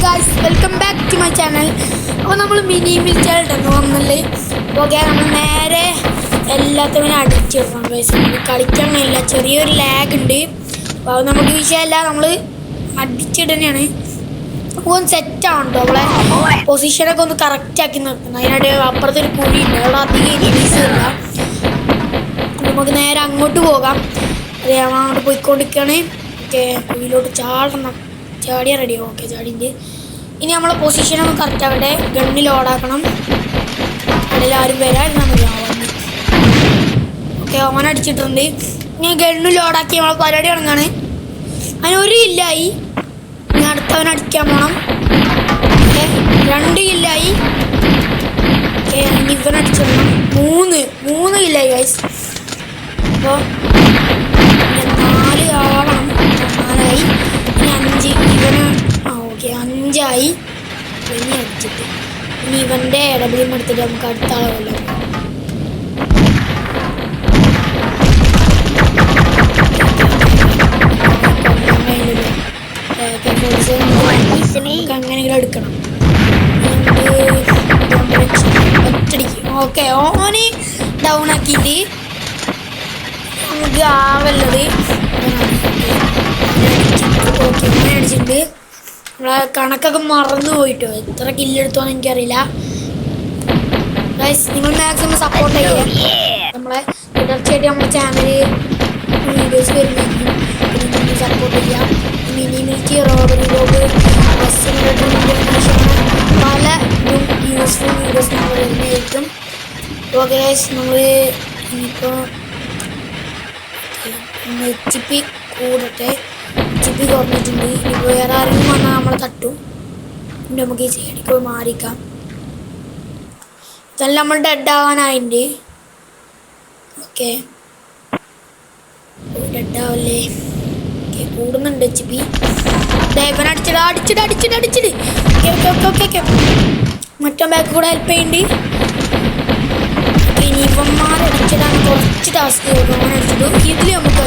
Guys welcome back to my channel. അപ്പോൾ നമ്മൾ mini മിൽച്ചായിട്ടെന്ന് വന്നല്ലേ. ഓക്കെ, നമ്മൾ നേരെ എല്ലാത്തവരും അടിച്ചിടണം ഗൈസ്. നമുക്ക് കളിക്കാൻ കഴിയില്ല, ചെറിയൊരു ലാഗ് ഉണ്ട്. അപ്പോൾ അത് നമുക്ക് വിഷയമല്ല, നമ്മൾ അടിച്ചിടന്നെയാണ്. അപ്പോൾ ഒന്ന് സെറ്റാണ് കേട്ടോ. നമ്മളെ പൊസിഷനൊക്കെ ഒന്ന് കറക്റ്റാക്കി നിർത്തണം. അതിനിടെ അപ്പുറത്തൊരു കുഴിയുണ്ട്, അവിടെ അധികം ഇൻക്രീസ് ഇല്ല. നമുക്ക് നേരെ അങ്ങോട്ട് പോകാം. അതെ, നമ്മൾ അങ്ങോട്ട് പോയിക്കൊണ്ടിരിക്കുകയാണ്. ഓക്കെ, കുഴിയിലോട്ട് ചാടണം. ചാടിയാൽ റെഡി. ഓക്കെ, ചാടിൻ്റെ ഇനി നമ്മളെ പൊസിഷനൊന്ന് കറക്റ്റ് ആകട്ടെ. ഗണ്ണിൽ ലോഡാക്കണം. ഇടയിൽ ആരും വരാതിരുന്നാൽ മതി. ഓക്കെ, ഓൻ അടിച്ചിട്ടുണ്ട്. ഇനി ഗണ്ണ് ലോഡാക്കി നമ്മളെ പരിപാടി തുടങ്ങാണ്. അതിനൊരു കില്ലായി. ഇനി അടുത്തവൻ അടിക്കാൻ പോകണം. ഓക്കെ, 2 കില്ലായി. ഓക്കെ, ഇനി ഇവൻ അടിച്ചിടണം. 3 കില്ലായി ഗൈസ്. അപ്പോൾ 4 ആവണം. 4ആയി. ഇനി 5. ഇവന് ഓക്കെ 5ആയി. ഇനി അടിച്ചിട്ട് ഇനി ഇവൻ്റെ ഡബിളും എടുത്തിട്ട് നമുക്ക് അടുത്ത ആളല്ലോ. അങ്ങനെയെങ്കിലും എടുക്കണം. ഒറ്റടിക്ക്. ഓക്കെ, ഓന് ഡൗൺ ആക്കിയിട്ട് നമുക്ക് ആവല്ലത്. ഓക്കെ, അങ്ങനെ അടിച്ചിട്ടുണ്ട്. നമ്മളെ കണക്കൊക്കെ മറന്നു പോയിട്ടോ. എത്ര കില്ലെടുത്തോന്ന് എനിക്കറിയില്ല ഗൈസ്. നിങ്ങൾ മാക്സിമം സപ്പോർട്ട് ചെയ്യുക. നമ്മളെ തുടർച്ചയായിട്ട് നമ്മുടെ ചാനല് വീഡിയോസ് വരുന്നതായിരിക്കും. നിങ്ങൾ സപ്പോർട്ട് ചെയ്യുക. മിനി മിൽക്കി, റോബറി ബോബ്, പല യൂസ്ഫുൾ വീഡിയോസ് നമ്മൾ വരുന്നതായിരിക്കും. ഓക്കെ ഗൈസ്, നമ്മൾ ഇനിയിപ്പോൾ HP കൂടട്ടെ. HP കുറഞ്ഞിട്ടുണ്ട്. ഇനി വേറെ ആരെങ്കിലും വന്നാൽ നമ്മൾ തട്ടും. പിന്നെ നമുക്ക് ഈ സൈഡിലേക്ക് മാറിക്കാം. ഇതെല്ലാം നമ്മൾ ഡെഡ് ആവാനായിട്ടുണ്ട്. ഓക്കെ, ഡെഡ് ആവല്ലേ. ഓക്കെ, കൂടുന്നുണ്ട് HP. ദേവൻ അടിച്ചിട്ട് ഓക്കെ മറ്റോ ബാക്ക് കൂടെ ഹെൽപ്പ് ചെയ്യുന്നുണ്ട്. ഇനി ഇവന്മാരടിച്ചിടാൻ കുറച്ച് ടാസ്ക് അടിച്ചിട്ടു. ഇതിൽ നമുക്ക്